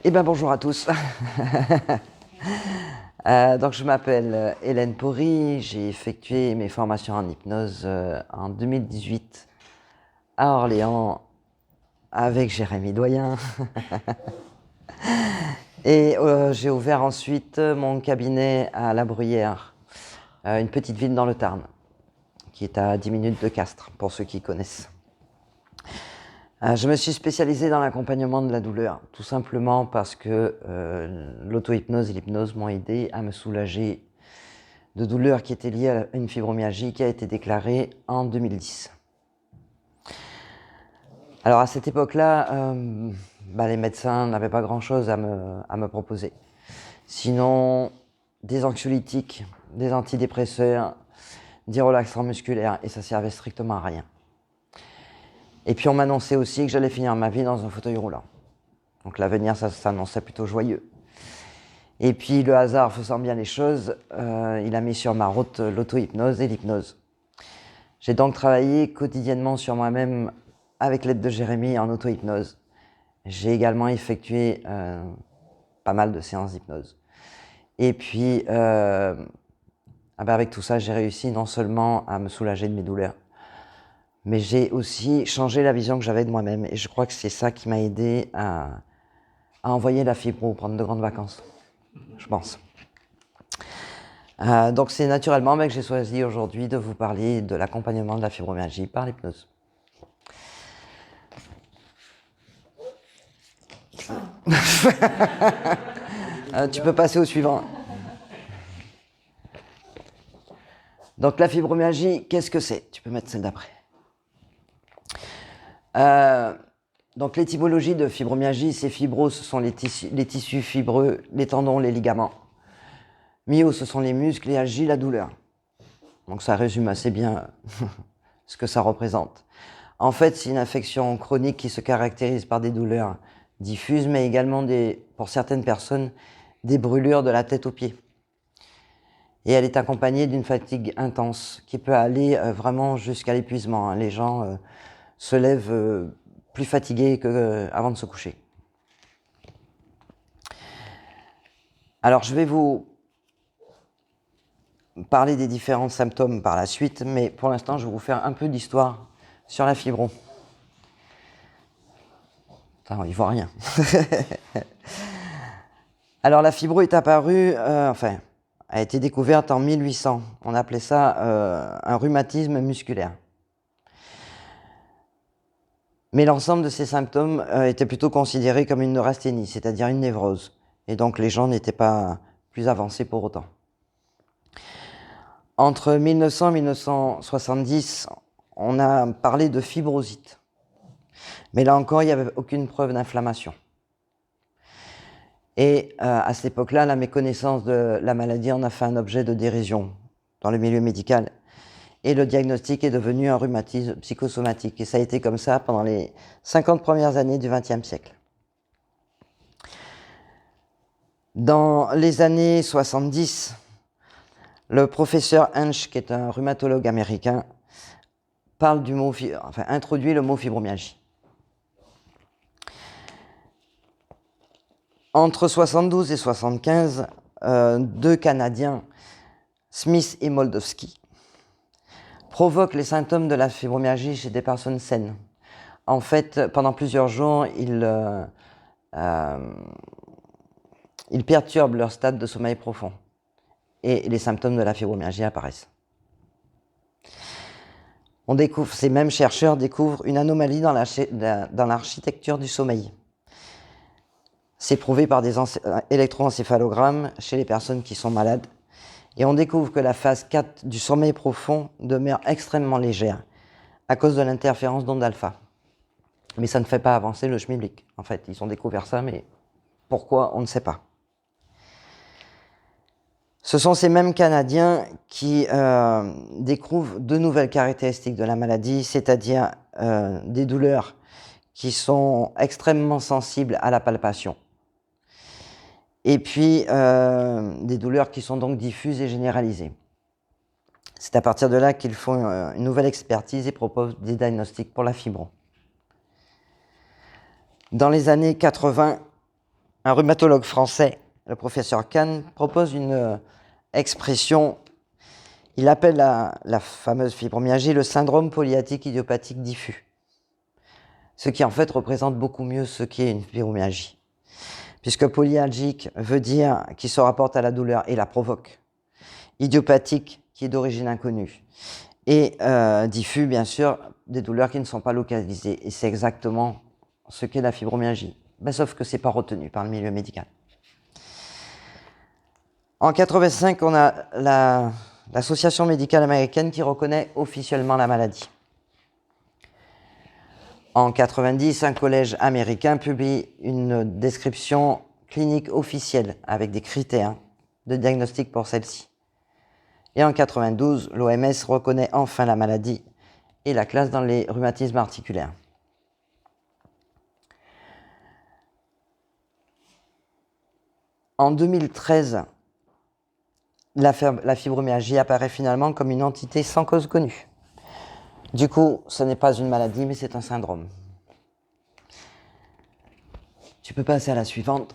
Eh bien bonjour à tous. Donc je m'appelle Hélène Pori, j'ai effectué mes formations en hypnose en 2018 à Orléans avec Jérémy Doyen. Et j'ai ouvert ensuite mon cabinet à La Bruyère, une petite ville dans le Tarn, qui est à 10 minutes de Castres, pour ceux qui connaissent. Je me suis spécialisé dans l'accompagnement de la douleur, tout simplement parce que l'auto-hypnose et l'hypnose m'ont aidé à me soulager de douleurs qui étaient liées à une fibromyalgie qui a été déclarée en 2010. Alors à cette époque-là, les médecins n'avaient pas grand-chose à me proposer. Sinon, des anxiolytiques, des antidépresseurs, des relaxants musculaires, et ça servait strictement à rien. Et puis on m'annonçait aussi que j'allais finir ma vie dans un fauteuil roulant. Donc l'avenir, ça s'annonçait plutôt joyeux. Et puis le hasard faisant bien les choses, il a mis sur ma route l'auto-hypnose et l'hypnose. J'ai donc travaillé quotidiennement sur moi-même avec l'aide de Jérémy en auto-hypnose. J'ai également effectué pas mal de séances d'hypnose. Et puis, avec tout ça, j'ai réussi non seulement à me soulager de mes douleurs, mais j'ai aussi changé la vision que j'avais de moi-même. Et je crois que c'est ça qui m'a aidé à envoyer la fibro, prendre de grandes vacances, je pense. Donc c'est naturellement que j'ai choisi aujourd'hui de vous parler de l'accompagnement de la fibromyalgie par l'hypnose. Tu peux passer au suivant. Donc la fibromyalgie, qu'est-ce que c'est? Tu peux mettre celle d'après. Donc l'étymologie de fibromyalgie, c'est fibro, ce sont les tissus fibreux, les tendons, les ligaments. Myo, ce sont les muscles, et algie, la douleur. Donc ça résume assez bien ce que ça représente. En fait, c'est une affection chronique qui se caractérise par des douleurs diffuses, mais également, pour certaines personnes, des brûlures de la tête aux pieds. Et elle est accompagnée d'une fatigue intense qui peut aller vraiment jusqu'à l'épuisement. Les gens se lèvent plus fatigués qu'avant de se coucher. Alors, je vais vous parler des différents symptômes par la suite, mais pour l'instant, je vais vous faire un peu d'histoire sur la fibro. Attends, il ne voit rien. Alors, la fibro est apparue, a été découverte en 1800. On appelait ça un rhumatisme musculaire. Mais l'ensemble de ces symptômes était plutôt considéré comme une neurasthénie, c'est-à-dire une névrose. Et donc, les gens n'étaient pas plus avancés pour autant. Entre 1900 et 1970, on a parlé de fibrosite. Mais là encore, il n'y avait aucune preuve d'inflammation. Et à cette époque-là, la méconnaissance de la maladie en a fait un objet de dérision dans le milieu médical. Et le diagnostic est devenu un rhumatisme psychosomatique. Et ça a été comme ça pendant les 50 premières années du XXe siècle. Dans les années 70, le professeur Hensch, qui est un rhumatologue américain, introduit le mot fibromyalgie. Entre 72 et 75, deux Canadiens, Smith et Moldowski, provoquent les symptômes de la fibromyalgie chez des personnes saines. En fait, pendant plusieurs jours, ils perturbent leur stade de sommeil profond et les symptômes de la fibromyalgie apparaissent. Ces mêmes chercheurs découvrent une anomalie dans l'architecture du sommeil. C'est prouvé par des électroencéphalogrammes chez les personnes qui sont malades. Et on découvre que la phase 4 du sommeil profond demeure extrêmement légère à cause de l'interférence d'ondes alpha. Mais ça ne fait pas avancer le schmilblick. En fait, ils ont découvert ça, mais pourquoi, on ne sait pas. Ce sont ces mêmes Canadiens qui découvrent de nouvelles caractéristiques de la maladie, c'est-à-dire des douleurs qui sont extrêmement sensibles à la palpation. Et puis, des douleurs qui sont donc diffuses et généralisées. C'est à partir de là qu'ils font une nouvelle expertise et proposent des diagnostics pour la fibro. Dans les années 80, un rhumatologue français, le professeur Kahn, propose une expression. Il appelle la fameuse fibromyalgie le syndrome polyarthrite idiopathique diffus. Ce qui en fait représente beaucoup mieux ce qu'est une fibromyalgie. Puisque polyalgique veut dire qui se rapporte à la douleur et la provoque. Idiopathique, qui est d'origine inconnue. Et diffus, bien sûr, des douleurs qui ne sont pas localisées. Et c'est exactement ce qu'est la fibromyalgie. Ben, sauf que ce n'est pas retenu par le milieu médical. En 1985, on a l'association médicale américaine qui reconnaît officiellement la maladie. En 1990, un collège américain publie une description clinique officielle avec des critères de diagnostic pour celle-ci. Et en 1992, l'OMS reconnaît enfin la maladie et la classe dans les rhumatismes articulaires. En 2013, la fibromyalgie apparaît finalement comme une entité sans cause connue. Du coup, ce n'est pas une maladie, mais c'est un syndrome. Tu peux passer à la suivante.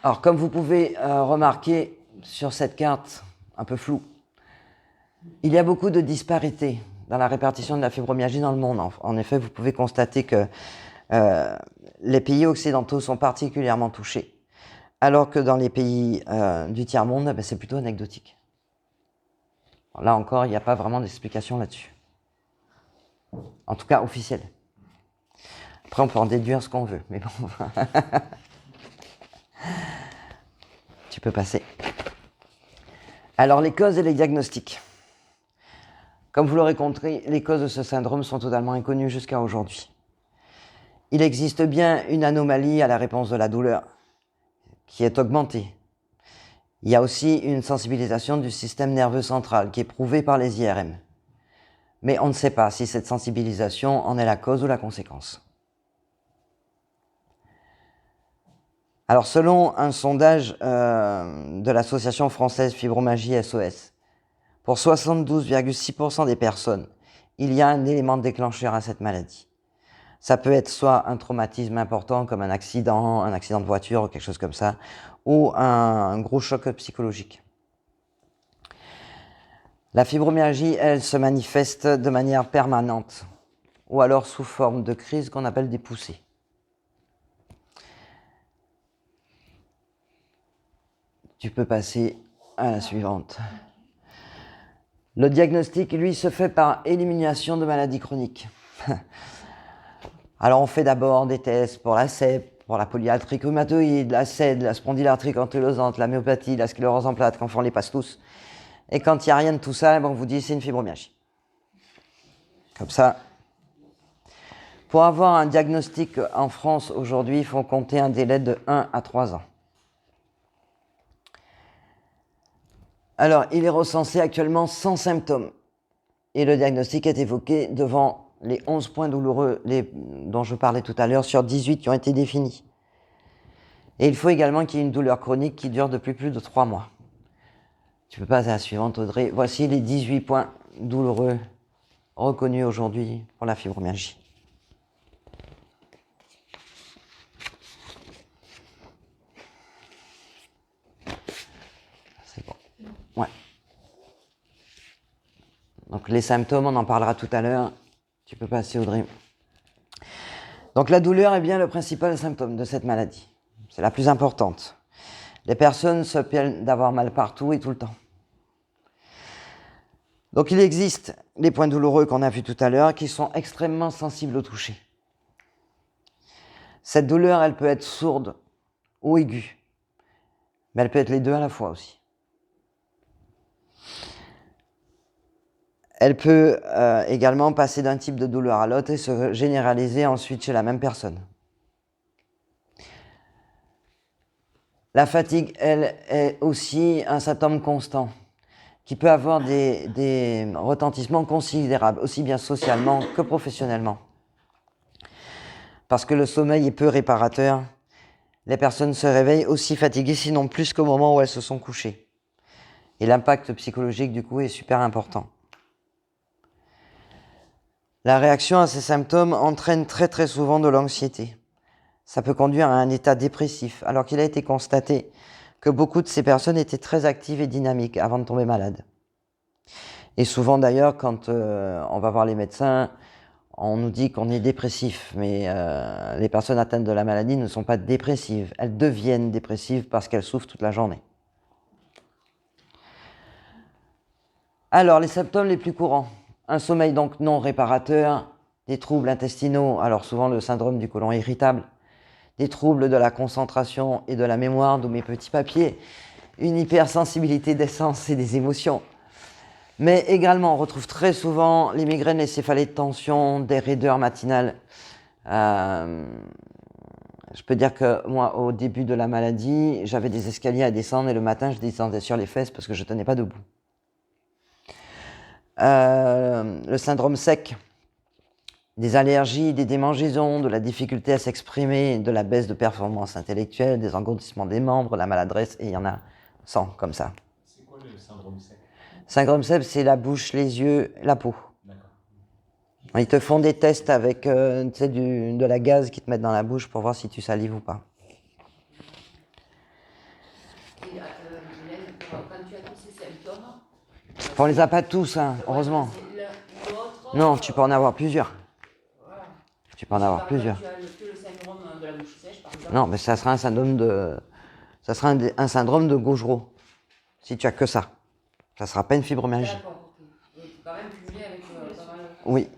Alors, comme vous pouvez remarquer sur cette carte un peu floue, il y a beaucoup de disparités dans la répartition de la fibromyalgie dans le monde. En effet, vous pouvez constater que les pays occidentaux sont particulièrement touchés, alors que dans les pays du tiers-monde, c'est plutôt anecdotique. Là encore, il n'y a pas vraiment d'explication là-dessus. En tout cas, officielle. Après, on peut en déduire ce qu'on veut, mais bon. Tu peux passer. Alors, les causes et les diagnostics. Comme vous l'aurez compris, les causes de ce syndrome sont totalement inconnues jusqu'à aujourd'hui. Il existe bien une anomalie à la réponse de la douleur, qui est augmentée. Il y a aussi une sensibilisation du système nerveux central, qui est prouvée par les IRM. Mais on ne sait pas si cette sensibilisation en est la cause ou la conséquence. Alors, selon un sondage de l'association française Fibromyalgie SOS, pour 72,6% des personnes, il y a un élément déclencheur à cette maladie. Ça peut être soit un traumatisme important comme un accident de voiture ou quelque chose comme ça, ou un gros choc psychologique. La fibromyalgie, elle, se manifeste de manière permanente, ou alors sous forme de crise qu'on appelle des poussées. Tu peux passer à la suivante. Le diagnostic, lui, se fait par élimination de maladies chroniques. Alors, on fait d'abord des tests pour la CEP, pour la polyarthrite rhumatoïde, la SED, la spondylarthrite ankylosante, la myopathie, la sclérose en plaques, enfin on les passe tous. Et quand il n'y a rien de tout ça, on vous dit c'est une fibromyalgie. Comme ça. Pour avoir un diagnostic en France aujourd'hui, il faut compter un délai de 1 à 3 ans. Alors, il est recensé actuellement sans symptômes. Et le diagnostic est évoqué devant les 11 points douloureux dont je parlais tout à l'heure sur 18 qui ont été définis. Et il faut également qu'il y ait une douleur chronique qui dure depuis plus de 3 mois. Tu peux passer à la suivante, Audrey. Voici les 18 points douloureux reconnus aujourd'hui pour la fibromyalgie. C'est bon. Ouais. Donc les symptômes, on en parlera tout à l'heure. Tu peux passer, Audrey. Donc la douleur est bien le principal symptôme de cette maladie. C'est la plus importante. Les personnes se plaignent d'avoir mal partout et tout le temps. Donc il existe les points douloureux qu'on a vus tout à l'heure qui sont extrêmement sensibles au toucher. Cette douleur, elle peut être sourde ou aiguë, mais elle peut être les deux à la fois aussi. Elle peut également passer d'un type de douleur à l'autre et se généraliser ensuite chez la même personne. La fatigue, elle, est aussi un symptôme constant qui peut avoir des retentissements considérables, aussi bien socialement que professionnellement. Parce que le sommeil est peu réparateur, les personnes se réveillent aussi fatiguées, sinon plus qu'au moment où elles se sont couchées. Et l'impact psychologique, du coup, est super important. La réaction à ces symptômes entraîne très très souvent de l'anxiété, ça peut conduire à un état dépressif, alors qu'il a été constaté que beaucoup de ces personnes étaient très actives et dynamiques avant de tomber malades. Et souvent d'ailleurs, quand on va voir les médecins, on nous dit qu'on est dépressif, mais les personnes atteintes de la maladie ne sont pas dépressives. Elles deviennent dépressives parce qu'elles souffrent toute la journée. Alors, les symptômes les plus courants. Un sommeil donc non réparateur, des troubles intestinaux, alors souvent le syndrome du côlon irritable, des troubles de la concentration et de la mémoire, d'où mes petits papiers, une hypersensibilité des sens et des émotions. Mais également, on retrouve très souvent les migraines, les céphalées de tension, des raideurs matinales. Je peux dire que moi, au début de la maladie, j'avais des escaliers à descendre et le matin, je descendais sur les fesses parce que je ne tenais pas debout. Le syndrome sec, des allergies, des démangeaisons, de la difficulté à s'exprimer, de la baisse de performance intellectuelle, des engourdissements des membres, la maladresse, et il y en a 100 comme ça. C'est quoi le syndrome sec? Syndrome sec, c'est la bouche, les yeux, la peau. D'accord. Ils te font des tests avec de la gaz qu'ils te mettent dans la bouche pour voir si tu salives ou pas. Et quand tu as tous ces symptômes, On les a pas tous, hein, heureusement. Non, tu peux en avoir plusieurs. Voilà. Tu peux en avoir plusieurs. Tu as le syndrome de la bouche sèche, par exemple. Non, mais ça sera un syndrome de, un syndrome de Gauchereau. Si tu as que ça, ça sera pas une fibromyalgie. D'accord, ok. Donc, quand même cumulé avec pas mal. Oui.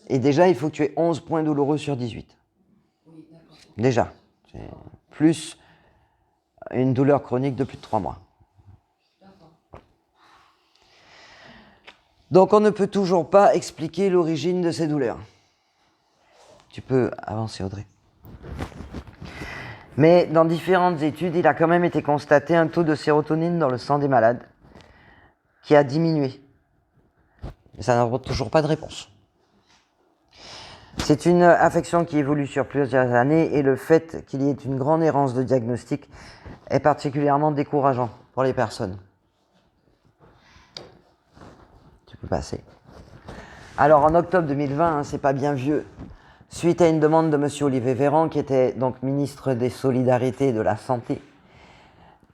Et déjà, il faut que tu aies 11 points douloureux sur 18. Oui, d'accord. Déjà. C'est plus une douleur chronique de plus de 3 mois. D'accord. Donc, on ne peut toujours pas expliquer l'origine de ces douleurs. Tu peux avancer, Audrey. Mais dans différentes études, il a quand même été constaté un taux de sérotonine dans le sang des malades qui a diminué. Mais ça n'a toujours pas de réponse. C'est une affection qui évolue sur plusieurs années et le fait qu'il y ait une grande errance de diagnostic est particulièrement décourageant pour les personnes. Tu peux passer. Alors en octobre 2020, c'est pas bien vieux, suite à une demande de M. Olivier Véran, qui était donc ministre des Solidarités et de la Santé,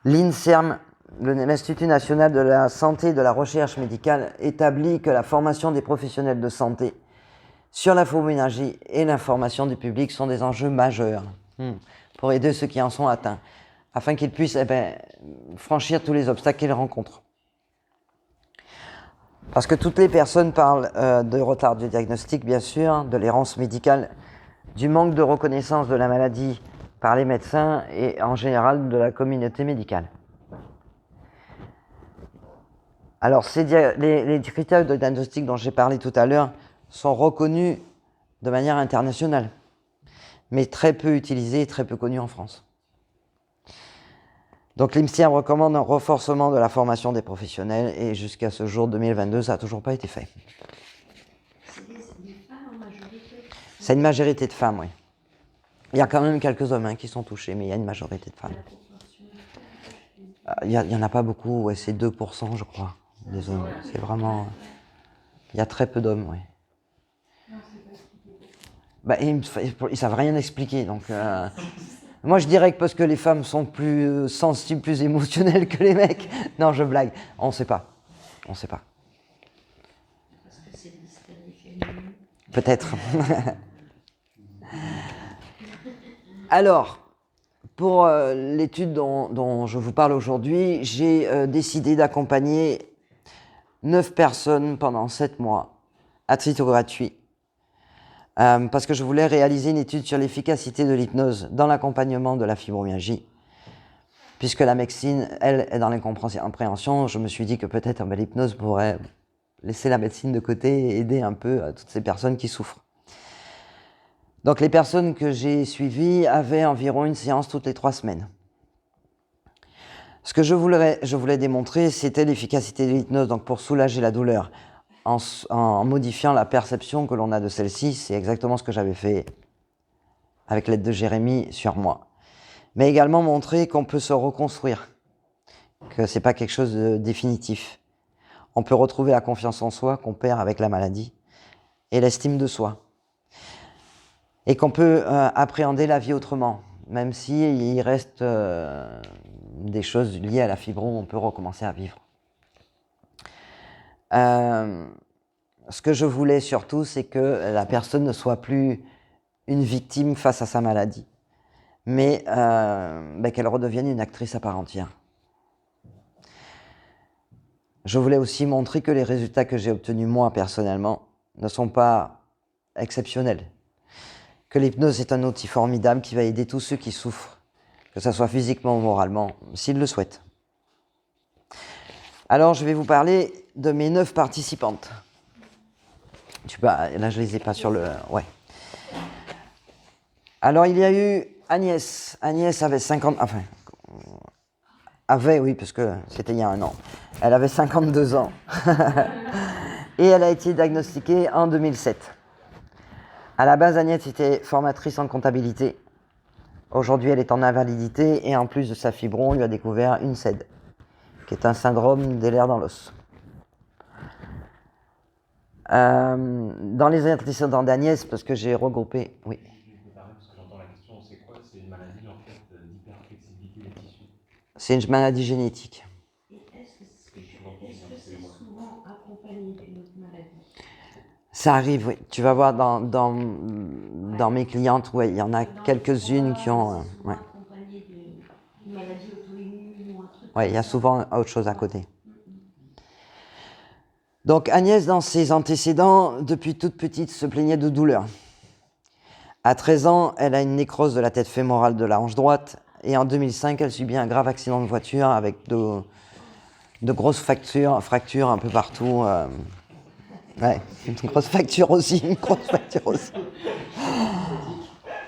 l'INSERM, l'Institut national de la santé et de la recherche médicale, établit que la formation des professionnels de santé sur la fibromyalgie et l'information du public sont des enjeux majeurs pour aider ceux qui en sont atteints, afin qu'ils puissent franchir tous les obstacles qu'ils rencontrent. Parce que toutes les personnes parlent de retard du diagnostic, bien sûr, de l'errance médicale, du manque de reconnaissance de la maladie par les médecins et en général de la communauté médicale. Alors, les critères de diagnostic dont j'ai parlé tout à l'heure sont reconnus de manière internationale, mais très peu utilisés et très peu connus en France. Donc l'INSERM recommande un renforcement de la formation des professionnels et jusqu'à ce jour 2022, ça n'a toujours pas été fait. C'est des femmes en majorité? C'est une majorité de femmes, oui. Il y a quand même quelques hommes qui sont touchés, mais il y a une majorité de femmes. Il n'y en a pas beaucoup, ouais, c'est 2%, je crois, des hommes. C'est vraiment... Il y a très peu d'hommes, oui. Ils ne savent rien expliquer, donc... Moi, je dirais que parce que les femmes sont plus sensibles, plus émotionnelles que les mecs. Non, je blague. On ne sait pas. On ne sait pas. Parce que c'est l'hystérie féminine. Peut-être. Alors, pour l'étude dont je vous parle aujourd'hui, j'ai décidé d'accompagner 9 personnes pendant 7 mois à titre gratuit. Parce que je voulais réaliser une étude sur l'efficacité de l'hypnose dans l'accompagnement de la fibromyalgie. Puisque la médecine, elle, est dans l'incompréhension, je me suis dit que peut-être l'hypnose pourrait laisser la médecine de côté et aider un peu toutes ces personnes qui souffrent. Donc les personnes que j'ai suivies avaient environ une séance toutes les 3 semaines. Ce que je voulais démontrer, c'était l'efficacité de l'hypnose, donc pour soulager la douleur. En modifiant la perception que l'on a de celle-ci, c'est exactement ce que j'avais fait avec l'aide de Jérémy sur moi. Mais également montrer qu'on peut se reconstruire, que c'est pas quelque chose de définitif. On peut retrouver la confiance en soi qu'on perd avec la maladie et l'estime de soi. et qu'on peut appréhender la vie autrement, même s'il reste des choses liées à la fibro, on peut recommencer à vivre. Ce que je voulais surtout, c'est que la personne ne soit plus une victime face à sa maladie, mais qu'elle redevienne une actrice à part entière. Je voulais aussi montrer que les résultats que j'ai obtenus moi personnellement ne sont pas exceptionnels, que l'hypnose est un outil formidable qui va aider tous ceux qui souffrent, que ce soit physiquement ou moralement, s'ils le souhaitent. Alors je vais vous parler de mes 9 participantes. Là je les ai pas sur le... Ouais. Alors il y a eu Agnès. Agnès avait 50... Enfin... Avait, oui, parce que c'était il y a un an. Elle avait 52 ans. Et elle a été diagnostiquée en 2007. À la base, Agnès était formatrice en comptabilité. Aujourd'hui, elle est en invalidité et en plus de sa fibro, on lui a découvert une SED, qui est un syndrome des lèvres dans l'os. Dans les antécédents d'Agnès, parce que j'ai regroupé... Oui. Je me permets parce que j'entends la question, c'est quoi? C'est une maladie en fait d'hyperflexibilité des tissus. C'est une maladie génétique. Et est-ce que c'est souvent accompagné d'une autre maladie? Ça arrive, oui. Tu vas voir dans mes clientes, ouais, il y en a quelques-unes qui ont... ouais. Accompagné d'une maladie auto-immune ou un truc. Ouais, il y a souvent autre chose à côté. Donc Agnès, dans ses antécédents, depuis toute petite, se plaignait de douleurs. À 13 ans, elle a une nécrose de la tête fémorale de la hanche droite. Et en 2005, elle subit un grave accident de voiture avec de grosses fractures un peu partout. Ouais, une grosse fracture aussi,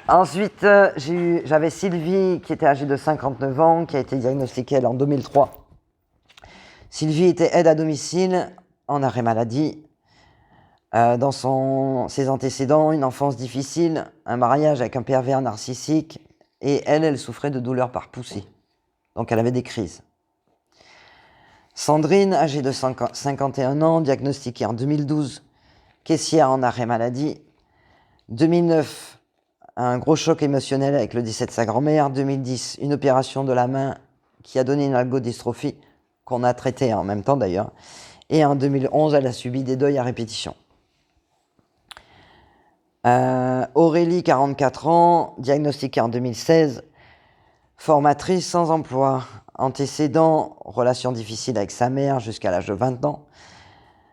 Ensuite, j'avais Sylvie qui était âgée de 59 ans, qui a été diagnostiquée elle en 2003. Sylvie était aide à domicile en arrêt maladie. Dans ses antécédents, une enfance difficile, un mariage avec un pervers narcissique, et elle souffrait de douleurs par poussée. Donc elle avait des crises. Sandrine, âgée de 51 ans, diagnostiquée en 2012, caissière en arrêt maladie. 2009, un gros choc émotionnel avec le décès de sa grand-mère. 2010, une opération de la main qui a donné une algodystrophie, qu'on a traitée en même temps d'ailleurs. Et en 2011, elle a subi des deuils à répétition. Aurélie, 44 ans, diagnostiquée en 2016, formatrice sans emploi, antécédent, relation difficile avec sa mère jusqu'à l'âge de 20 ans,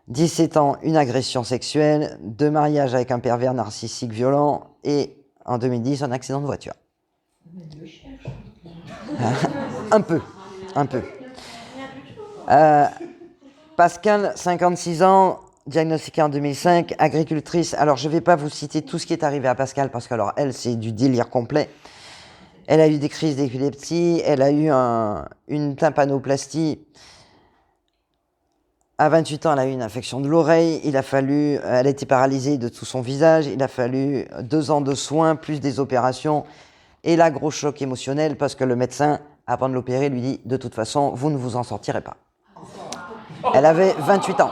17 ans, une agression sexuelle, 2 mariages avec un pervers narcissique violent et en 2010, un accident de voiture. Un peu. Pascal, 56 ans, diagnostiquée en 2005, agricultrice. Alors, je ne vais pas vous citer tout ce qui est arrivé à Pascal, parce que alors, elle, c'est du délire complet. Elle a eu des crises d'épilepsie, elle a eu une tympanoplastie. À 28 ans, elle a eu une infection de l'oreille. Elle a été paralysée de tout son visage. Il a fallu 2 ans de soins, plus des opérations. Et là, gros choc émotionnel, parce que le médecin, avant de l'opérer, lui dit « De toute façon, vous ne vous en sortirez pas ». Elle avait 28 ans.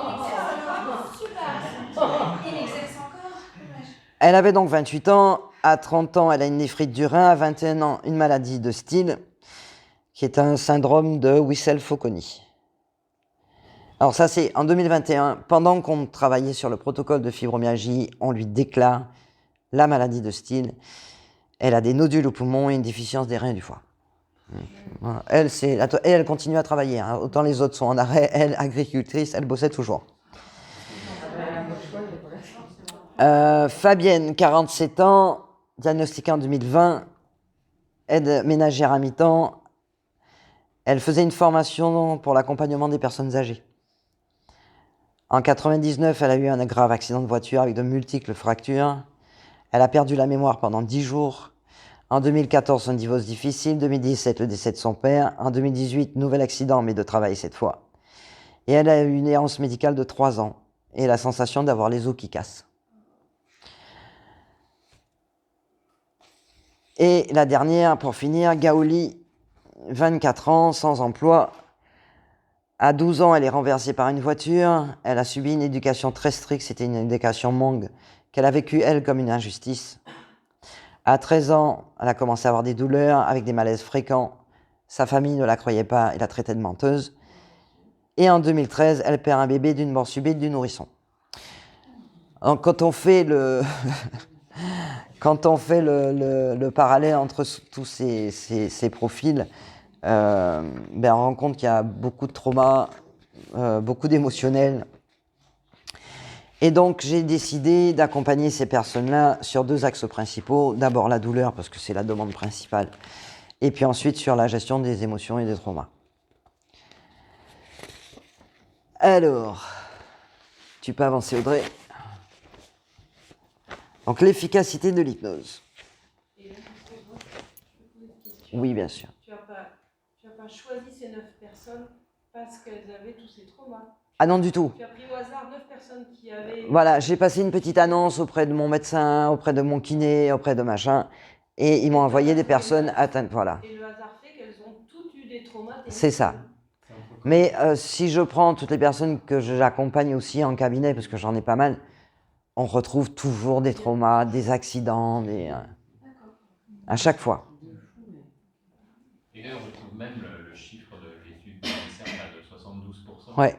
Elle avait donc 28 ans. À 30 ans, elle a une néphrite du rein. À 21 ans, une maladie de Still, qui est un syndrome de Wissel-Fanconi. Alors ça, c'est en 2021. Pendant qu'on travaillait sur le protocole de fibromyalgie, on lui déclare la maladie de Still. Elle a des nodules au poumon et une déficience des reins et du foie. Voilà. Elle continue à travailler. Hein. Autant les autres sont en arrêt, elle, agricultrice, elle bossait toujours. Fabienne, 47 ans, diagnostiquée en 2020, aide ménagère à mi-temps. Elle faisait une formation pour l'accompagnement des personnes âgées. En 99, elle a eu un grave accident de voiture avec de multiples fractures. Elle a perdu la mémoire pendant 10 jours. En 2014, un divorce difficile. 2017, le décès de son père. En 2018, nouvel accident, mais de travail cette fois. Et elle a eu une errance médicale de 3 ans et la sensation d'avoir les os qui cassent. Et la dernière, pour finir, Gaoli, 24 ans, sans emploi. À 12 ans, elle est renversée par une voiture. Elle a subi une éducation très stricte. C'était une éducation Hmong qu'elle a vécue, elle, comme une injustice. À 13 ans, elle a commencé à avoir des douleurs avec des malaises fréquents. Sa famille ne la croyait pas et la traitait de menteuse. Et en 2013, elle perd un bébé d'une mort subite du nourrisson. Donc, quand on fait le, le parallèle entre tous ces profils, on rend compte qu'il y a beaucoup de traumas, beaucoup d'émotionnel. Et donc, j'ai décidé d'accompagner ces personnes-là sur 2 axes principaux. D'abord, la douleur, parce que c'est la demande principale. Et puis ensuite, sur la gestion des émotions et des traumas. Alors, tu peux avancer, Audrey. Donc, l'efficacité de l'hypnose. Et là, je peux poser une question. Oui, bien sûr. Tu n'as pas choisi ces 9 personnes parce qu'elles avaient tous ces traumas. Ah non, du tout. Tu as pris au hasard 9 personnes qui avaient... Voilà, j'ai passé une petite annonce auprès de mon médecin, auprès de mon kiné, auprès de machin, et ils m'ont envoyé des personnes atteintes, voilà. Et le hasard fait qu'elles ont toutes eu des traumas. C'est ça. Mais si je prends toutes les personnes que j'accompagne aussi en cabinet, parce que j'en ai pas mal, on retrouve toujours des traumas, des accidents, à chaque fois. Et là, on retrouve même le chiffre de l'étude de l'INSERM de 72%. Ouais,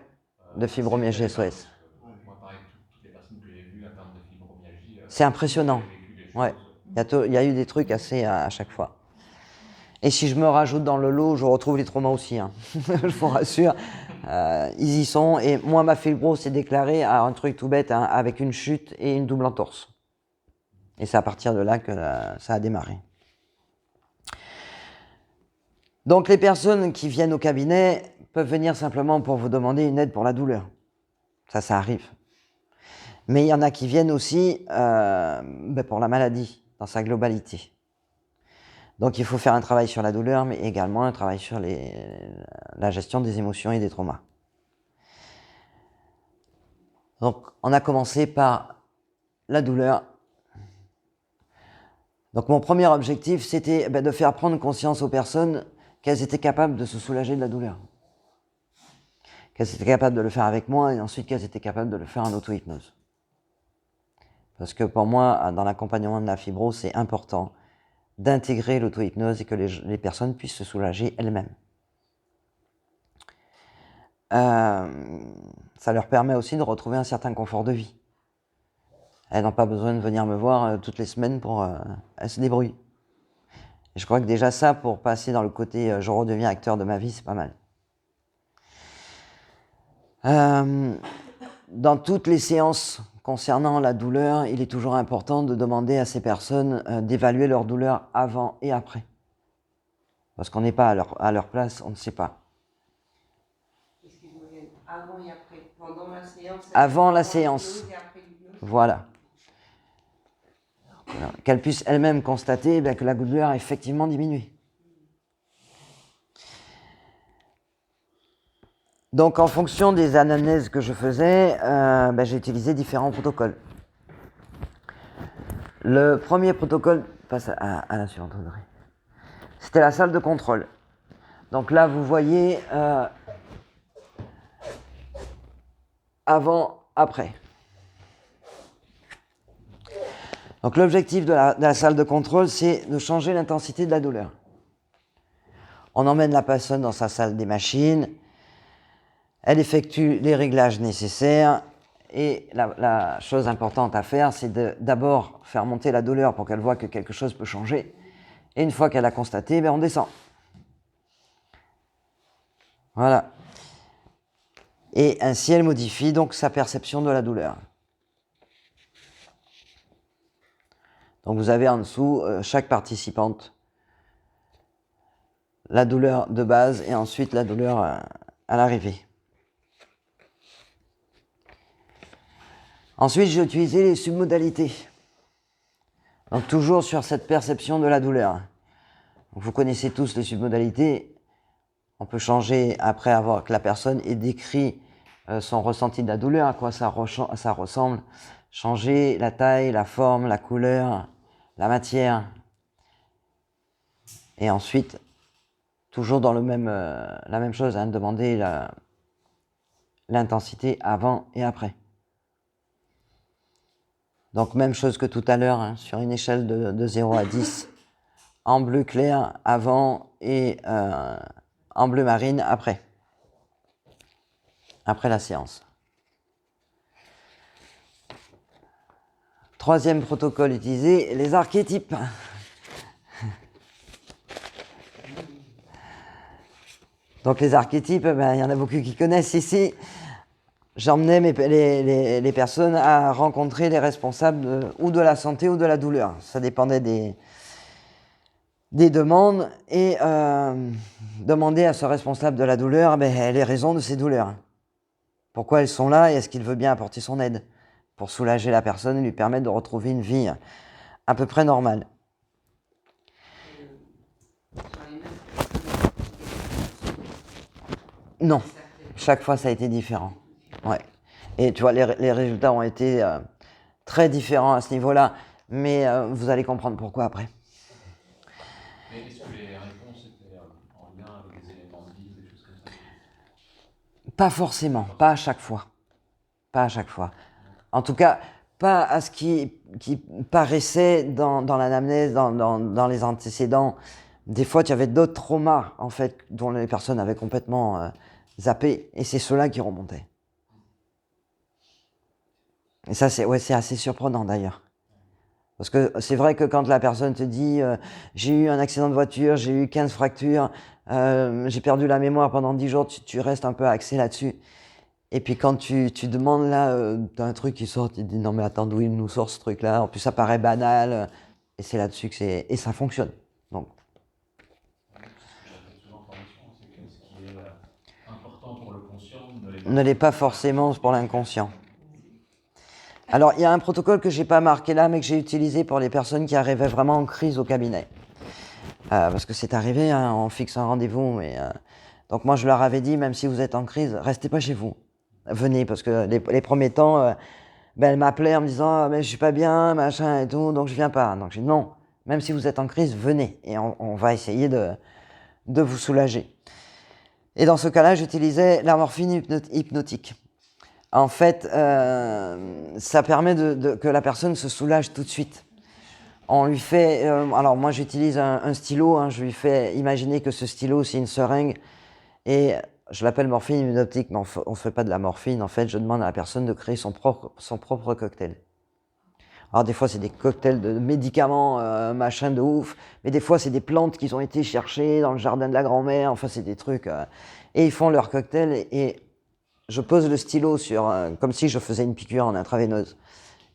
de fibromyalgie SOS. Moi, pareil, toutes les personnes que j'ai vues atteintes de fibromyalgie. C'est impressionnant. Ouais. Il y a eu des trucs assez à chaque fois. Et si je me rajoute dans le lot, je retrouve les traumas aussi. Hein. Je vous rassure, ils y sont. Et moi, ma fibrose s'est déclarée à un truc tout bête, hein, avec une chute et une double entorse. Et c'est à partir de là que ça a démarré. Donc les personnes qui viennent au cabinet peuvent venir simplement pour vous demander une aide pour la douleur. Ça arrive. Mais il y en a qui viennent aussi pour la maladie, dans sa globalité. Donc il faut faire un travail sur la douleur, mais également un travail sur la gestion des émotions et des traumas. Donc on a commencé par la douleur. Donc mon premier objectif, c'était de faire prendre conscience aux personnes qu'elles étaient capables de se soulager de la douleur. Qu'elles étaient capables de le faire avec moi et ensuite qu'elles étaient capables de le faire en auto-hypnose. Parce que pour moi, dans l'accompagnement de la fibrose, c'est important d'intégrer l'auto-hypnose et que les personnes puissent se soulager elles-mêmes. Ça leur permet aussi de retrouver un certain confort de vie. Elles n'ont pas besoin de venir me voir toutes les semaines pour... elles se débrouillent. Et je crois que déjà ça, pour passer dans le côté je redeviens acteur de ma vie, c'est pas mal. Dans toutes les séances concernant la douleur, il est toujours important de demander à ces personnes d'évaluer leur douleur avant et après. Parce qu'on n'est pas à leur place, on ne sait pas. Excuse-moi, avant et après, pendant la séance. Avant la séance. Et après l'hypnose. Voilà. Alors, qu'elles puissent elles-mêmes constater que la douleur a effectivement diminué. Donc, en fonction des anamnèses que je faisais, j'ai utilisé différents protocoles. Le premier protocole, passe à la suivante, Audrey. C'était la salle de contrôle. Donc là, vous voyez avant, après. Donc l'objectif de la salle de contrôle, c'est de changer l'intensité de la douleur. On emmène la personne dans sa salle des machines. Elle effectue les réglages nécessaires et la chose importante à faire, c'est d'abord faire monter la douleur pour qu'elle voit que quelque chose peut changer. Et une fois qu'elle a constaté, on descend. Voilà. Et ainsi, elle modifie donc sa perception de la douleur. Donc vous avez en dessous, chaque participante, la douleur de base et ensuite la douleur à l'arrivée. Ensuite, j'ai utilisé les submodalités. Donc toujours sur cette perception de la douleur. Donc, vous connaissez tous les submodalités. On peut changer après avoir que la personne ait décrit son ressenti de la douleur, à quoi ça ressemble. Changer la taille, la forme, la couleur, la matière. Et ensuite, toujours dans la même chose, demander l'intensité avant et après. Donc même chose que tout à l'heure, hein, sur une échelle de 0 à 10, en bleu clair avant et en bleu marine après la séance. Troisième protocole utilisé, les archétypes. Donc les archétypes, il y en a beaucoup qui connaissent ici. J'emmenais les personnes à rencontrer les responsables ou de la santé ou de la douleur. Ça dépendait des demandes et demander à ce responsable de la douleur les raisons de ces douleurs. Pourquoi elles sont là et est-ce qu'il veut bien apporter son aide pour soulager la personne et lui permettre de retrouver une vie à peu près normale. Non, chaque fois ça a été différent. Ouais. Et tu vois, les résultats ont été très différents à ce niveau-là, mais vous allez comprendre pourquoi après. Mais est-ce que les réponses étaient en lien avec des éléments de vie, des choses comme ça? Pas forcément, pas à chaque fois. Pas à chaque fois. En tout cas, pas à ce qui paraissait dans l'anamnèse, dans les antécédents. Des fois, tu avais d'autres traumas, en fait, dont les personnes avaient complètement zappé, et c'est ceux-là qui remontaient. Et ça, c'est assez surprenant, d'ailleurs. Parce que c'est vrai que quand la personne te dit j'ai eu un accident de voiture, j'ai eu 15 fractures, j'ai perdu la mémoire pendant 10 jours, tu restes un peu axé là-dessus. Et puis quand tu demandes là, t'as un truc qui sort, tu te dis non mais attends, d'où il nous sort ce truc-là? En plus ça paraît banal, et c'est là-dessus que et ça fonctionne. Donc. Souvent en formation, c'est que ce qui est important pour le conscient ne l'est pas forcément pour l'inconscient. Alors, il y a un protocole que je n'ai pas marqué là, mais que j'ai utilisé pour les personnes qui arrivaient vraiment en crise au cabinet. Parce que c'est arrivé, hein, on fixe un rendez-vous. Donc moi, je leur avais dit, même si vous êtes en crise, restez pas chez vous. Venez, parce que les premiers temps, elle m'appelait en me disant mais je suis pas bien, machin et tout, donc je viens pas. Donc j'ai dit non, même si vous êtes en crise, venez. Et on va essayer de vous soulager. Et dans ce cas-là, j'utilisais la morphine hypnotique. En fait, ça permet que la personne se soulage tout de suite. On lui fait... alors moi j'utilise un stylo, hein, je lui fais imaginer que ce stylo c'est une seringue et je l'appelle morphine hypnotique, mais on ne fait pas de la morphine. En fait, je demande à la personne de créer son propre cocktail. Alors des fois c'est des cocktails de médicaments, machin de ouf, mais des fois c'est des plantes qui ont été cherchées dans le jardin de la grand-mère, enfin c'est des trucs... et ils font leur cocktail et je pose le stylo sur, comme si je faisais une piqûre en intraveineuse,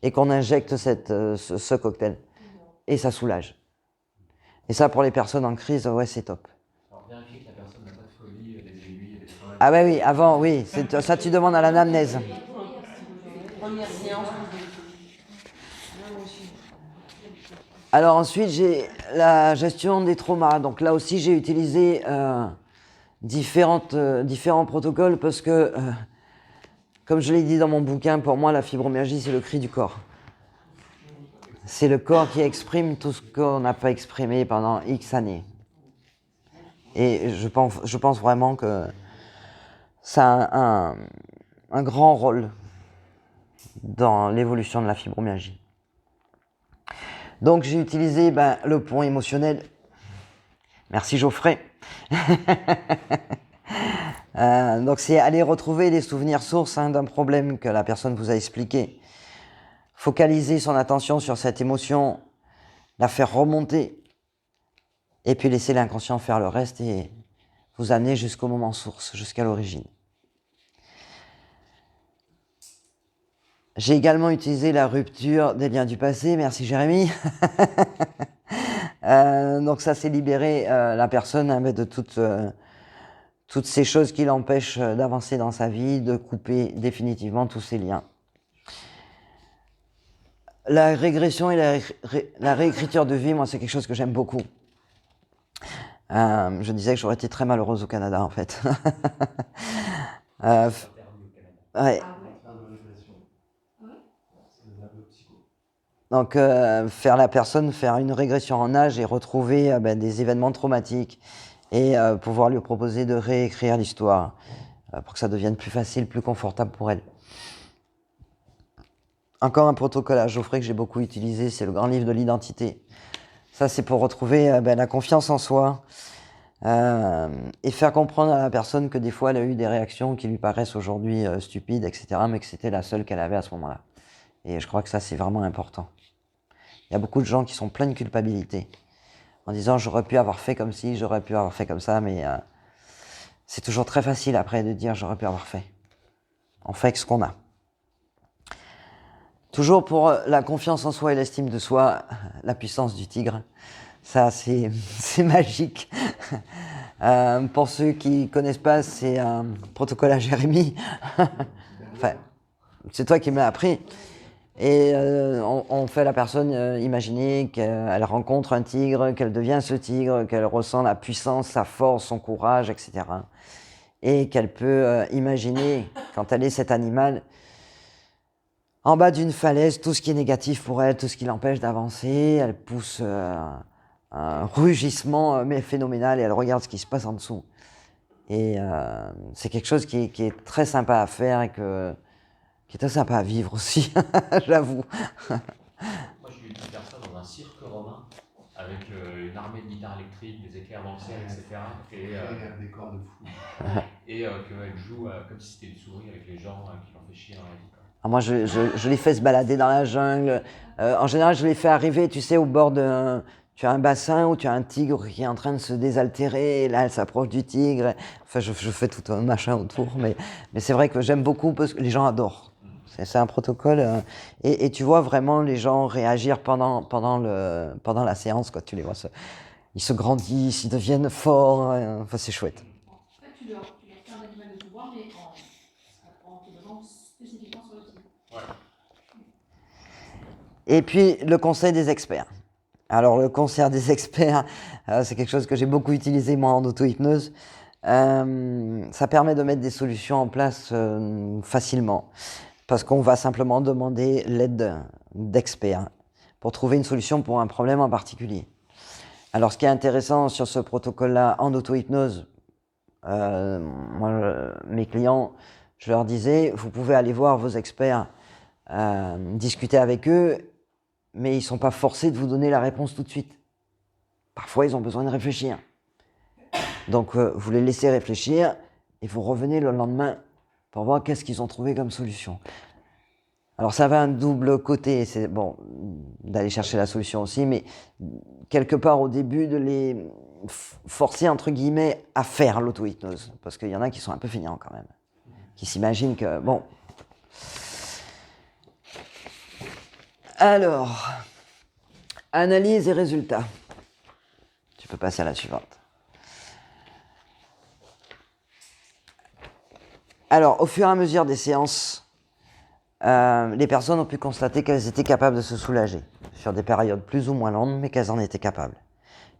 et qu'on injecte ce cocktail. Et ça soulage. Et ça, pour les personnes en crise, ouais, c'est top. Alors, vérifier que la personne n'a pas de folie, des aiguilles, des fringues. Ah ouais, oui, avant, oui. Ça, tu demandes à l'anamnèse. Première séance. Alors ensuite, j'ai la gestion des traumas. Donc là aussi, j'ai utilisé différents protocoles parce que, comme je l'ai dit dans mon bouquin, pour moi, la fibromyalgie, c'est le cri du corps. C'est le corps qui exprime tout ce qu'on n'a pas exprimé pendant X années. Et je pense vraiment que ça a un grand rôle dans l'évolution de la fibromyalgie. Donc j'ai utilisé le pont émotionnel. Merci Geoffrey. Donc c'est aller retrouver les souvenirs sources d'un problème que la personne vous a expliqué. Focaliser son attention sur cette émotion, la faire remonter, et puis laisser l'inconscient faire le reste et vous amener jusqu'au moment source, jusqu'à l'origine. J'ai également utilisé la rupture des liens du passé, merci Jérémy. Donc ça c'est libérer la personne de toutes ces choses qui l'empêchent d'avancer dans sa vie, de couper définitivement tous ces liens. La régression et la réécriture de vie, moi, c'est quelque chose que j'aime beaucoup. Je disais que j'aurais été très malheureuse au Canada, en fait. Ouais. Donc, faire une régression en âge et retrouver des événements traumatiques et pouvoir lui proposer de réécrire l'histoire pour que ça devienne plus facile, plus confortable pour elle. Encore un protocole à Geoffrey que j'ai beaucoup utilisé, c'est le grand livre de l'identité. Ça, c'est pour retrouver la confiance en soi et faire comprendre à la personne que des fois, elle a eu des réactions qui lui paraissent aujourd'hui stupides, etc., mais que c'était la seule qu'elle avait à ce moment-là. Et je crois que ça, c'est vraiment important. Il y a beaucoup de gens qui sont pleins de culpabilité, en disant « j'aurais pu avoir fait comme ci, j'aurais pu avoir fait comme ça », mais c'est toujours très facile après de dire « j'aurais pu avoir fait ». On fait avec ce qu'on a. Toujours pour la confiance en soi et l'estime de soi, la puissance du tigre. Ça, c'est magique. Pour ceux qui ne connaissent pas, c'est un protocole à Jérémie. Enfin, c'est toi qui m'as appris. Et on fait la personne imaginer qu'elle rencontre un tigre, qu'elle devient ce tigre, qu'elle ressent la puissance, sa force, son courage, etc. Et qu'elle peut imaginer, quand elle est cet animal, en bas d'une falaise, tout ce qui est négatif pour elle, tout ce qui l'empêche d'avancer, elle pousse un rugissement mais phénoménal et elle regarde ce qui se passe en dessous. Et c'est quelque chose qui est très sympa à faire et qui est très sympa à vivre aussi, j'avoue. Moi, j'ai vu faire ça dans un cirque romain, avec une armée de guitares électriques, des éclairs dans le ciel, etc. Et un décor de fou. et qu'elle joue comme si c'était une souris avec les gens qui l'ont fait chier dans la vie. Alors moi, je les fais se balader dans la jungle. En général, je les fais arriver, tu sais, au bord d'un... Tu as un bassin où tu as un tigre qui est en train de se désaltérer, et là, elle s'approche du tigre. Enfin, je fais tout un machin autour, mais c'est vrai que j'aime beaucoup parce que les gens adorent. C'est un protocole. Et tu vois vraiment les gens réagir pendant la séance, quoi. Tu les vois, ils se grandissent, ils deviennent forts. Enfin, c'est chouette. En fait, tu leur fais un animal de pouvoir, mais en te basant spécifiquement sur le tigre. Ouais. Et puis, le conseil des experts. Alors, le conseil des experts, c'est quelque chose que j'ai beaucoup utilisé, moi, en auto-hypnose. Ça permet de mettre des solutions en place facilement. Parce qu'on va simplement demander l'aide d'experts pour trouver une solution pour un problème en particulier. Alors, ce qui est intéressant sur ce protocole-là, en auto-hypnose, mes clients, je leur disais, vous pouvez aller voir vos experts, discuter avec eux, mais ils ne sont pas forcés de vous donner la réponse tout de suite. Parfois, ils ont besoin de réfléchir. Donc, vous les laissez réfléchir et vous revenez le lendemain pour voir qu'est-ce qu'ils ont trouvé comme solution. Alors, ça va un double côté. C'est bon d'aller chercher la solution aussi, mais quelque part au début, de les forcer, entre guillemets, à faire l'auto-hypnose. Parce qu'il y en a qui sont un peu feignants quand même. Qui s'imaginent que, bon... Alors, analyse et résultats. Tu peux passer à la suivante. Alors, au fur et à mesure des séances, les personnes ont pu constater qu'elles étaient capables de se soulager sur des périodes plus ou moins longues, mais qu'elles en étaient capables.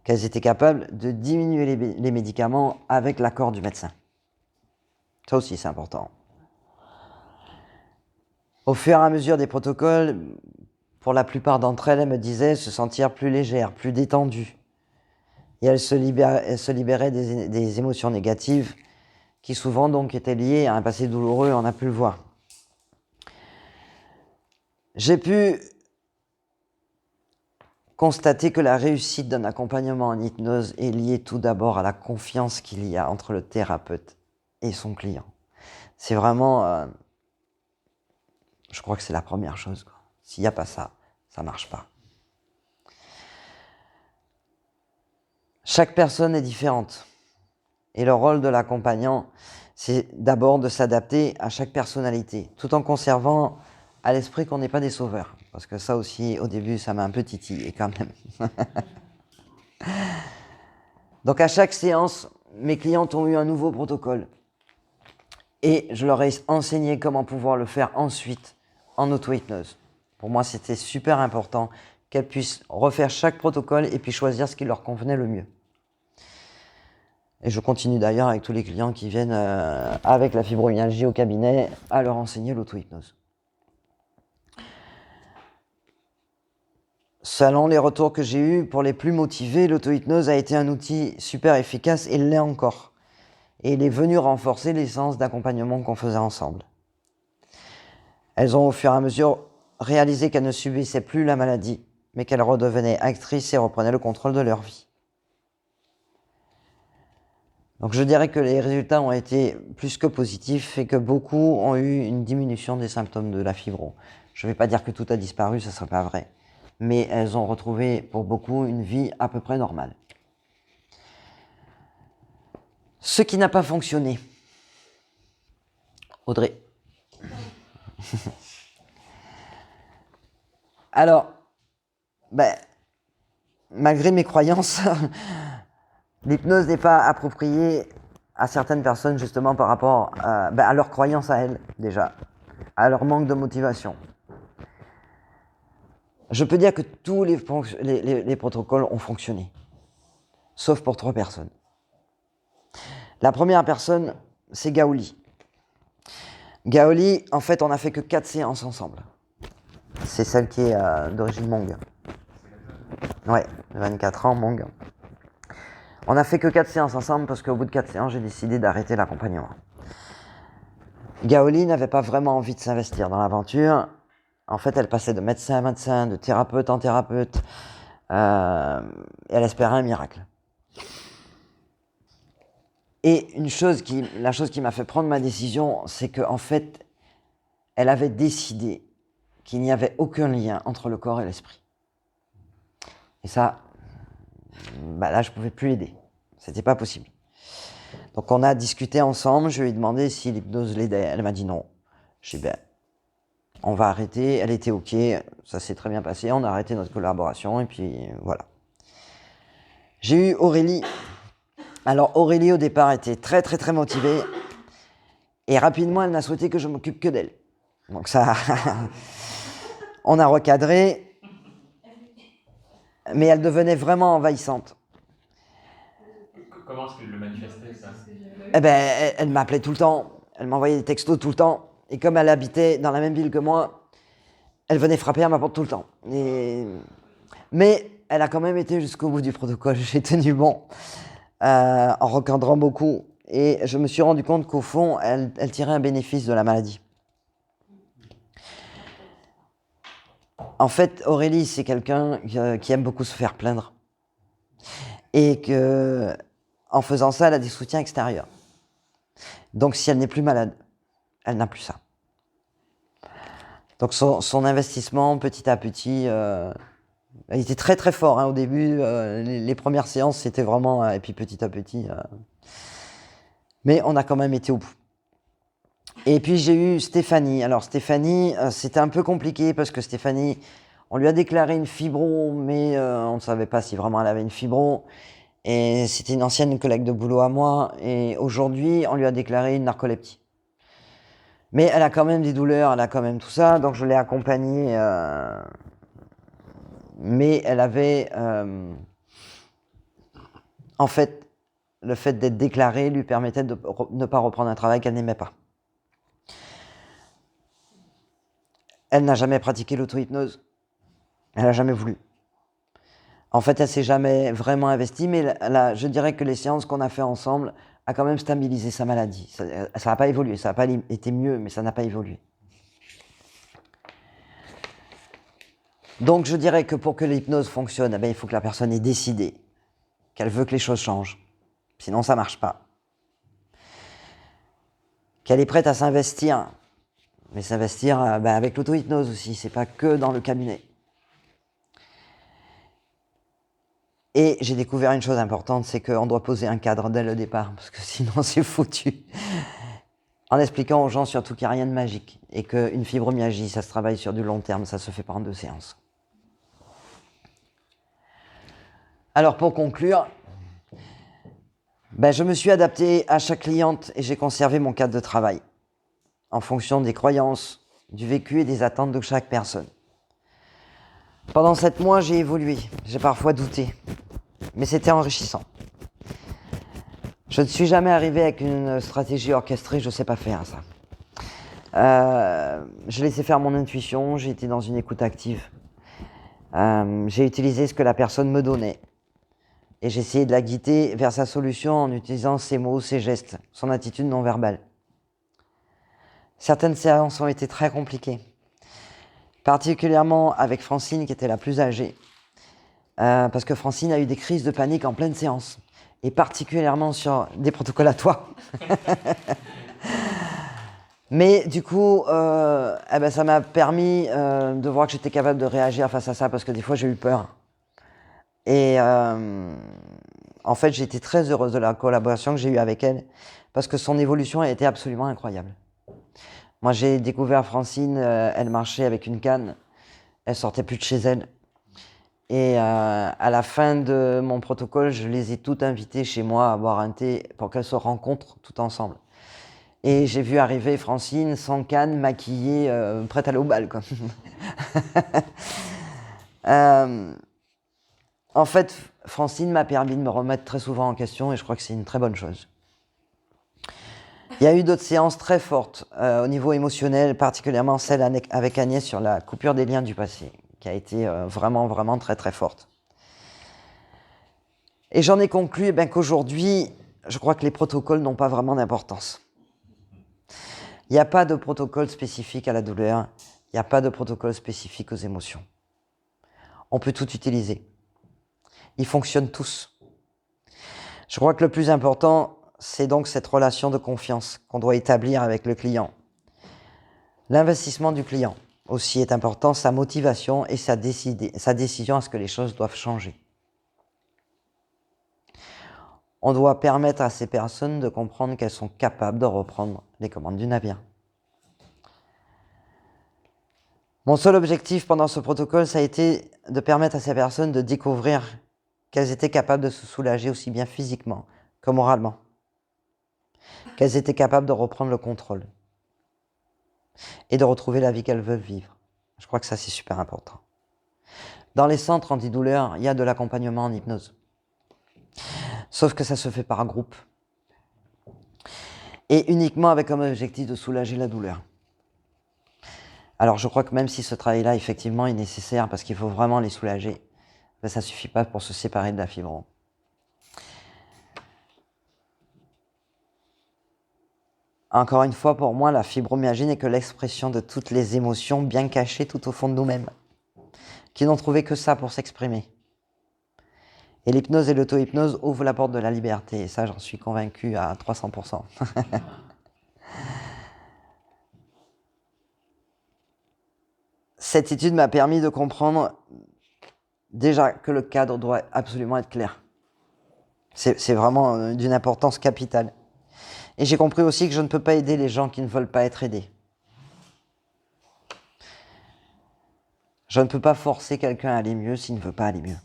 Qu'elles étaient capables de diminuer les médicaments avec l'accord du médecin. Ça aussi, c'est important. Au fur et à mesure des protocoles, pour la plupart d'entre elles, elles me disaient se sentir plus légères, plus détendues. Et elles se libéraient des émotions négatives qui souvent donc étaient liées à un passé douloureux, on a pu le voir. J'ai pu constater que la réussite d'un accompagnement en hypnose est liée tout d'abord à la confiance qu'il y a entre le thérapeute et son client. C'est vraiment... je crois que c'est la première chose, quoi. S'il n'y a pas ça, ça ne marche pas. Chaque personne est différente. Et le rôle de l'accompagnant, c'est d'abord de s'adapter à chaque personnalité, tout en conservant à l'esprit qu'on n'est pas des sauveurs. Parce que ça aussi, au début, ça m'a un peu titillé quand même. Donc à chaque séance, mes clientes ont eu un nouveau protocole. Et je leur ai enseigné comment pouvoir le faire ensuite en auto-hypnose. Pour moi, c'était super important qu'elles puissent refaire chaque protocole et puis choisir ce qui leur convenait le mieux. Et je continue d'ailleurs avec tous les clients qui viennent avec la fibromyalgie au cabinet à leur enseigner l'auto-hypnose. Selon les retours que j'ai eus, pour les plus motivés, l'auto-hypnose a été un outil super efficace et l'est encore. Et il est venu renforcer les séances d'accompagnement qu'on faisait ensemble. Elles ont au fur et à mesure réalisé qu'elles ne subissaient plus la maladie, mais qu'elles redevenaient actrices et reprenaient le contrôle de leur vie. Donc je dirais que les résultats ont été plus que positifs et que beaucoup ont eu une diminution des symptômes de la fibro. Je ne vais pas dire que tout a disparu, ça ne serait pas vrai. Mais elles ont retrouvé pour beaucoup une vie à peu près normale. Ce qui n'a pas fonctionné. Audrey. Alors, malgré mes croyances, l'hypnose n'est pas appropriée à certaines personnes justement par rapport à leurs croyances à elles déjà, à leur manque de motivation. Je peux dire que tous les protocoles ont fonctionné, sauf pour 3 personnes. La première personne, c'est Gaoli. Gaoli, en fait, on n'a fait que 4 séances ensemble. C'est celle qui est d'origine Hmong. Ouais, 24 ans, Hmong. On n'a fait que 4 séances ensemble parce qu'au bout de 4 séances, j'ai décidé d'arrêter l'accompagnement. Gaoli n'avait pas vraiment envie de s'investir dans l'aventure. En fait, elle passait de médecin à médecin, de thérapeute en thérapeute, et elle espérait un miracle. Et la chose qui m'a fait prendre ma décision, c'est qu'en fait, elle avait décidé qu'il n'y avait aucun lien entre le corps et l'esprit. Et ça, là, je ne pouvais plus l'aider. C'était pas possible. Donc, on a discuté ensemble. Je lui ai demandé si l'hypnose l'aidait. Elle m'a dit non. Je lui ai dit, on va arrêter. Elle était OK. Ça s'est très bien passé. On a arrêté notre collaboration. Et puis, voilà. J'ai eu Aurélie. Alors, Aurélie, au départ, était très, très, très motivée. Et rapidement, elle n'a souhaité que je m'occupe que d'elle. Donc, ça... on a recadré. Mais elle devenait vraiment envahissante. Comment est-ce que le manifestait, ça? Elle m'appelait tout le temps. Elle m'envoyait des textos tout le temps. Et comme elle habitait dans la même ville que moi, elle venait frapper à ma porte tout le temps. Mais elle a quand même été jusqu'au bout du protocole. J'ai tenu bon. En recadrant beaucoup. Et je me suis rendu compte qu'au fond, elle tirait un bénéfice de la maladie. En fait, Aurélie, c'est quelqu'un qui aime beaucoup se faire plaindre. Et qu'en faisant ça, elle a des soutiens extérieurs. Donc, si elle n'est plus malade, elle n'a plus ça. Donc, son investissement, petit à petit, il était très très fort. Au début, les premières séances, c'était vraiment... et puis petit à petit... mais on a quand même été au bout. Et puis, j'ai eu Stéphanie. Alors, Stéphanie, c'était un peu compliqué parce que Stéphanie, on lui a déclaré une fibro, mais on ne savait pas si vraiment elle avait une fibro. Et c'était une ancienne collègue de boulot à moi. Et aujourd'hui, on lui a déclaré une narcolepsie. Mais elle a quand même des douleurs, elle a quand même tout ça. Donc, je l'ai accompagnée. Mais elle avait... en fait, le fait d'être déclarée lui permettait de ne pas reprendre un travail qu'elle n'aimait pas. Elle n'a jamais pratiqué l'auto-hypnose. Elle n'a jamais voulu. En fait, elle s'est jamais vraiment investie, mais je dirais que les séances qu'on a fait ensemble a quand même stabilisé sa maladie. Ça n'a pas évolué, ça n'a pas été mieux, mais ça n'a pas évolué. Donc, je dirais que pour que l'hypnose fonctionne, il faut que la personne ait décidé qu'elle veut que les choses changent. Sinon, ça ne marche pas. Qu'elle est prête à s'investir, mais s'investir avec l'auto-hypnose aussi, c'est pas que dans le cabinet. Et j'ai découvert une chose importante, c'est qu'on doit poser un cadre dès le départ, parce que sinon c'est foutu. En expliquant aux gens surtout qu'il n'y a rien de magique, et qu'une fibromyalgie, ça se travaille sur du long terme, ça se fait pas en 2 séances. Alors pour conclure, je me suis adapté à chaque cliente et j'ai conservé mon cadre de travail, en fonction des croyances, du vécu et des attentes de chaque personne. Pendant 7 mois, j'ai évolué. J'ai parfois douté. Mais c'était enrichissant. Je ne suis jamais arrivé avec une stratégie orchestrée, je ne sais pas faire ça. Je laissais faire mon intuition, j'ai été dans une écoute active. J'ai utilisé ce que la personne me donnait. Et j'ai essayé de la guider vers sa solution en utilisant ses mots, ses gestes, son attitude non verbale. Certaines séances ont été très compliquées. particulièrement avec Francine qui était la plus âgée, parce que Francine a eu des crises de panique en pleine séance, et particulièrement sur des protocoles à toi. Mais du coup, ça m'a permis de voir que j'étais capable de réagir face à ça, parce que des fois j'ai eu peur. Et en fait, j'ai été très heureuse de la collaboration que j'ai eue avec elle, parce que son évolution a été absolument incroyable. Moi, j'ai découvert Francine, elle marchait avec une canne, elle sortait plus de chez elle. Et à la fin de mon protocole, je les ai toutes invitées chez moi à boire un thé pour qu'elles se rencontrent toutes ensemble. Et j'ai vu arriver Francine sans canne, maquillée, prête à aller au bal, quoi. En fait, Francine m'a permis de me remettre très souvent en question et je crois que c'est une très bonne chose. Il y a eu d'autres séances très fortes au niveau émotionnel, particulièrement celle avec Agnès sur la coupure des liens du passé, qui a été vraiment, vraiment très, très forte. Et j'en ai conclu qu'aujourd'hui, je crois que les protocoles n'ont pas vraiment d'importance. Il n'y a pas de protocole spécifique à la douleur, il n'y a pas de protocole spécifique aux émotions. On peut tout utiliser. Ils fonctionnent tous. Je crois que le plus important, c'est donc cette relation de confiance qu'on doit établir avec le client. L'investissement du client aussi est important, sa motivation et sa décision à ce que les choses doivent changer. On doit permettre à ces personnes de comprendre qu'elles sont capables de reprendre les commandes du navire. Mon seul objectif pendant ce protocole, ça a été de permettre à ces personnes de découvrir qu'elles étaient capables de se soulager aussi bien physiquement que moralement. Qu'elles étaient capables de reprendre le contrôle et de retrouver la vie qu'elles veulent vivre. Je crois que ça, c'est super important. Dans les centres antidouleurs, il y a de l'accompagnement en hypnose. Sauf que ça se fait par groupe. Et uniquement avec comme objectif de soulager la douleur. Alors je crois que même si ce travail-là, effectivement, est nécessaire parce qu'il faut vraiment les soulager, ça ne suffit pas pour se séparer de la fibrome. Encore une fois, pour moi, la fibromyalgie n'est que l'expression de toutes les émotions bien cachées tout au fond de nous-mêmes, qui n'ont trouvé que ça pour s'exprimer. Et l'hypnose et l'auto-hypnose ouvrent la porte de la liberté, et ça, j'en suis convaincu à 300%. Cette étude m'a permis de comprendre déjà que le cadre doit absolument être clair. C'est vraiment d'une importance capitale. Et j'ai compris aussi que je ne peux pas aider les gens qui ne veulent pas être aidés. Je ne peux pas forcer quelqu'un à aller mieux s'il ne veut pas aller mieux.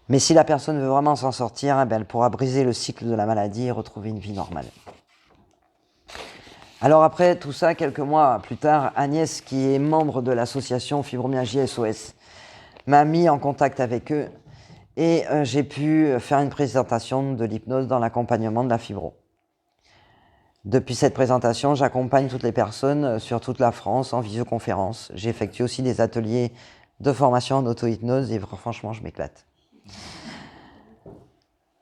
Mais si la personne veut vraiment s'en sortir, elle pourra briser le cycle de la maladie et retrouver une vie normale. Alors après tout ça, quelques mois plus tard, Agnès, qui est membre de l'association Fibromyalgie SOS, m'a mis en contact avec eux et j'ai pu faire une présentation de l'hypnose dans l'accompagnement de la fibro. Depuis cette présentation, j'accompagne toutes les personnes sur toute la France en visioconférence. J'effectue aussi des ateliers de formation en auto-hypnose et franchement, je m'éclate.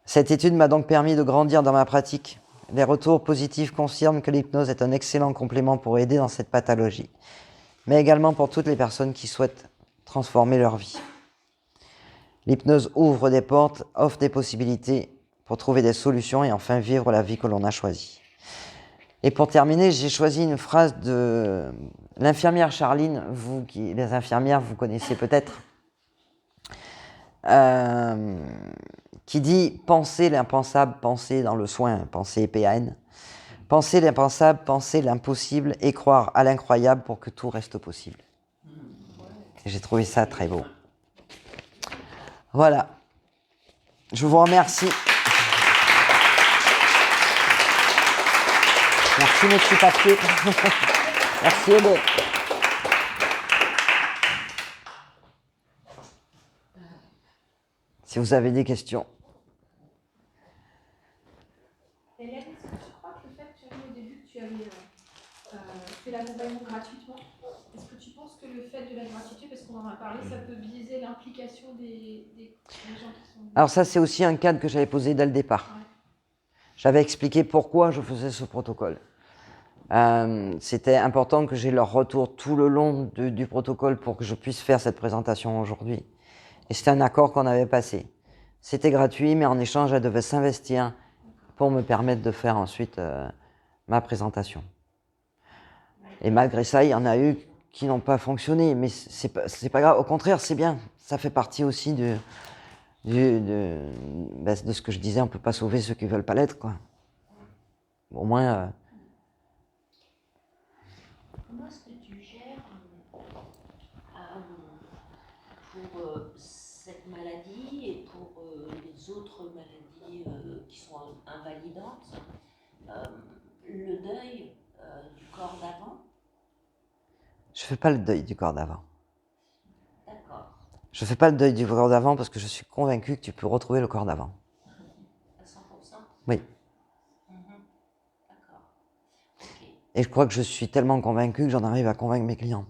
Cette étude m'a donc permis de grandir dans ma pratique. Les retours positifs confirment que l'hypnose est un excellent complément pour aider dans cette pathologie, mais également pour toutes les personnes qui souhaitent transformer leur vie. L'hypnose ouvre des portes, offre des possibilités pour trouver des solutions et enfin vivre la vie que l'on a choisie. Et pour terminer, j'ai choisi une phrase de l'infirmière Charline, les infirmières, vous connaissez peut-être, qui dit « Pensez l'impensable, pensez dans le soin, pensez PAN. Pensez l'impensable, pensez l'impossible et croire à l'incroyable pour que tout reste possible. » J'ai trouvé ça très beau. Voilà. Je vous remercie. Merci mes petits papiers. Merci Audrey. Si vous avez des questions. Hélène, est-ce que tu crois que le fait que tu avais au début que tu avais fait l'accompagnement gratuitement, est-ce que tu penses que le fait de la gratuité, parce qu'on en a parlé, ça peut biaiser l'implication des gens qui sont... Alors ça, c'est aussi un cadre que j'avais posé dès le départ. Ouais. J'avais expliqué pourquoi je faisais ce protocole. C'était important que j'ai leur retour tout le long du protocole pour que je puisse faire cette présentation aujourd'hui. Et c'était un accord qu'on avait passé. C'était gratuit, mais en échange, elle devait s'investir pour me permettre de faire ensuite ma présentation. Et malgré ça, il y en a eu qui n'ont pas fonctionné, mais c'est pas grave. Au contraire, c'est bien. Ça fait partie aussi de ce que je disais. On peut pas sauver ceux qui veulent pas l'être, quoi. Au moins. Comment est-ce que tu gères pour cette maladie et pour les autres maladies qui sont invalidantes, le deuil du corps d'avant? Je fais pas le deuil du corps d'avant. D'accord. Je fais pas le deuil du corps d'avant parce que je suis convaincu que tu peux retrouver le corps d'avant. À 100%? Oui. D'accord. Ok. Et je crois que je suis tellement convaincu que j'en arrive à convaincre mes clients.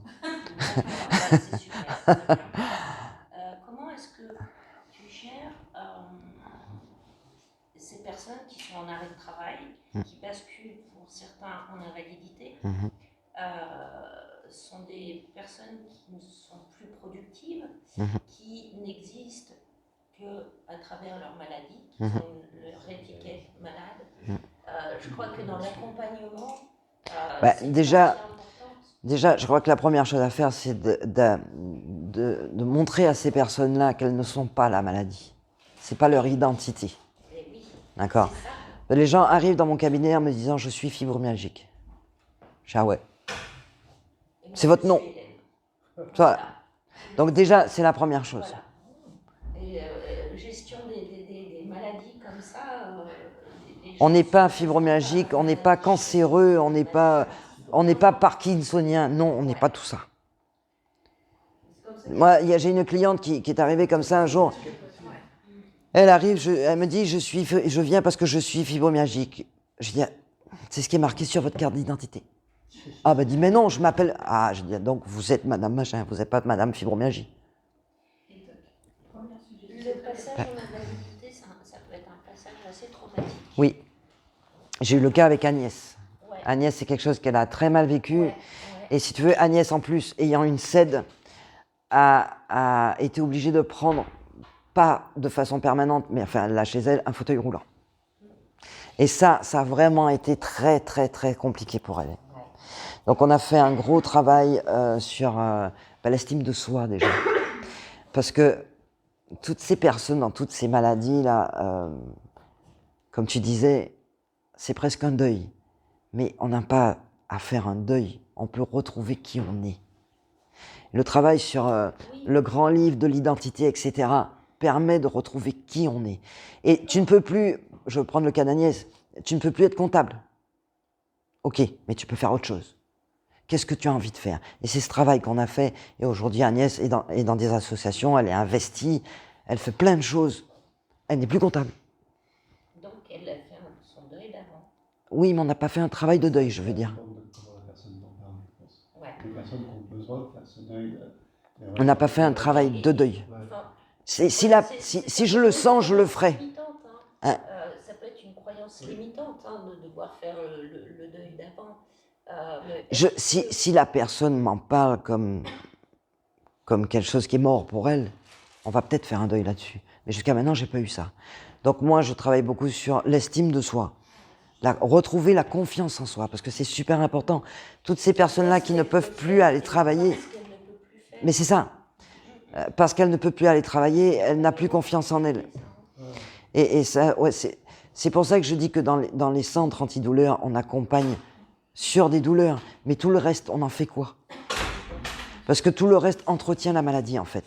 C'est super. Comment est-ce que tu gères ces personnes qui sont en arrêt de travail, qui basculent pour certains en invalidité, sont des personnes qui ne sont plus productives, qui n'existent qu'à travers leur maladie, qui ont leur étiquette malade. Je crois que dans l'accompagnement, c'est déjà, je crois que la première chose à faire, c'est de montrer à ces personnes-là qu'elles ne sont pas la maladie. C'est pas leur identité. Oui, D'accord. Les gens arrivent dans mon cabinet en me disant je suis fibromyalgique. Je dis ah ouais. C'est votre nom. Voilà. Donc déjà, c'est la première chose. Voilà. Et gestion des maladies comme ça. On n'est pas fibromyalgique, on n'est pas cancéreux, on n'est pas parkinsonien. Non, on n'est pas tout ça. Moi, j'ai une cliente qui est arrivée comme ça un jour. Elle arrive, elle me dit je viens parce que je suis fibromyalgique. Je dis c'est ce qui est marqué sur votre carte d'identité. Ah ben dit mais non, je m'appelle. Ah je dis donc vous êtes Madame Machin, vous n'êtes pas Madame Fibromyalgie. Le passage en invalidité, ça peut être un passage assez traumatique. Oui, j'ai eu le cas avec Agnès. Ouais. Agnès, c'est quelque chose qu'elle a très mal vécu. Ouais. Et si tu veux, Agnès en plus, ayant une CED, a été obligée de prendre, pas de façon permanente, mais enfin là chez elle, un fauteuil roulant. Et ça a vraiment été très très très compliqué pour elle. Donc on a fait un gros travail sur l'estime de soi déjà. Parce que toutes ces personnes dans toutes ces maladies-là, comme tu disais, c'est presque un deuil. Mais on n'a pas à faire un deuil, on peut retrouver qui on est. Le travail sur le grand livre de l'identité, etc., permet de retrouver qui on est. Et tu ne peux plus, je vais prendre le cas d'Agnès, tu ne peux plus être comptable. Ok, mais tu peux faire autre chose. Qu'est-ce que tu as envie de faire? Et c'est ce travail qu'on a fait. Et aujourd'hui, Agnès est dans des associations, elle est investie, elle fait plein de choses. Elle n'est plus comptable. Donc, elle a fait son deuil d'avant. Oui, mais on n'a pas fait un travail de deuil, je veux dire. Ouais. Les personnes qui ont besoin de faire ce deuil. On n'a pas fait un travail de deuil. Si je le sens, je le ferai. Hein. Ça peut être une croyance limitante de devoir faire le deuil d'avant. Si la personne m'en parle comme quelque chose qui est mort pour elle, on va peut-être faire un deuil là-dessus. Mais jusqu'à maintenant, j'ai pas eu ça. Donc moi, je travaille beaucoup sur l'estime de soi. Retrouver la confiance en soi, parce que c'est super important. Toutes ces personnes-là qui ne peuvent plus aller travailler, mais c'est ça. Parce qu'elle ne peut plus aller travailler, elle n'a plus confiance en elle. Et ça, ouais, c'est pour ça que je dis que dans les centres antidouleurs, on accompagne sur des douleurs, mais tout le reste, on en fait quoi? Parce que tout le reste entretient la maladie, en fait.